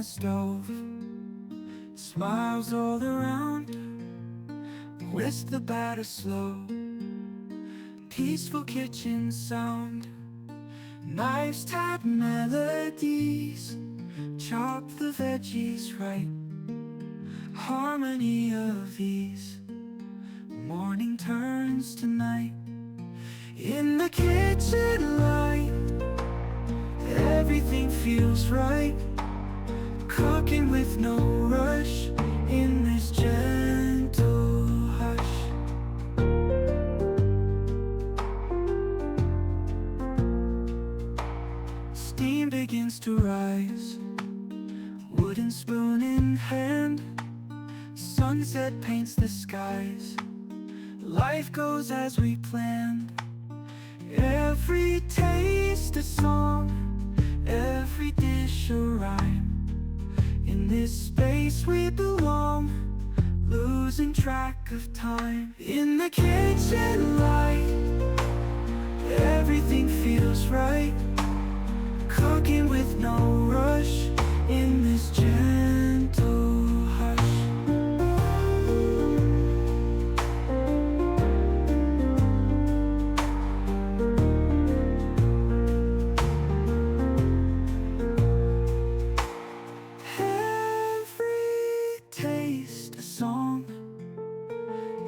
stove, smiles all around, whisk the batter slow, peaceful kitchen sound, knives tap melodies, chop the veggies right, harmony of ease, morning turns to night. In the kitchen light, everything feels right, cooking with no rush, in this gentle hush. Steam begins to rise, wooden spoon in hand, sunset paints the skies, life goes as we planned. Every taste a song, every dish a rhyme, in this space we belong, losing track of time. In the kitchen light, everything feels right, cooking with no rush, in this gentle hush. Every taste a song,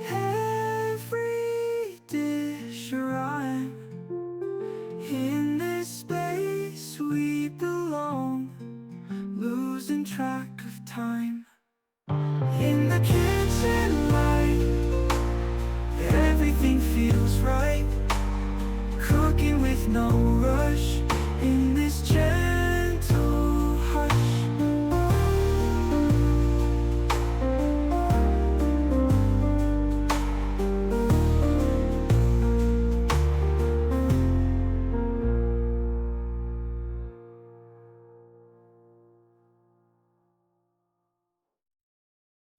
every dish a rhyme, in this space we belong, losing track of time. In the kitchen light, everything feels right, cooking with no rush, in this gentle hush.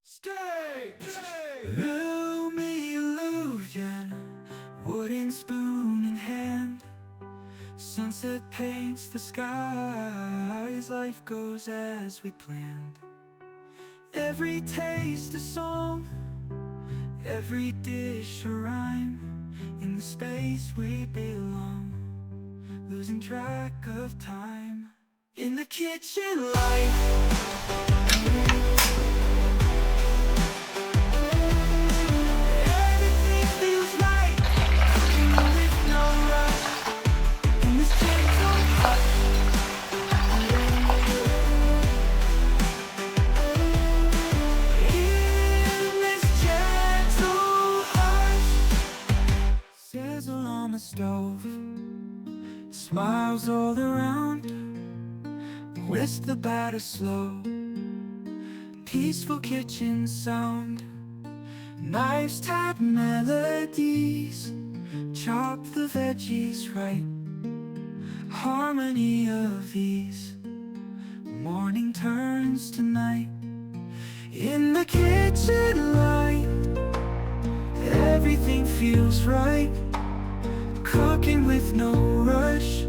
Stay! Gloomy illusion, wooden spoon in hand, sunset paints the skies, life goes as we planned. Every taste a song, every dish a rhyme, in the space we belong, losing track of time. In the kitchen light, on the stove, smiles all around, whisk the batter slow, peaceful kitchen sound, knives tap melodies, chop the veggies right, harmony of ease, morning turns to night. In the kitchen light, everything feels right, cooking with no rush,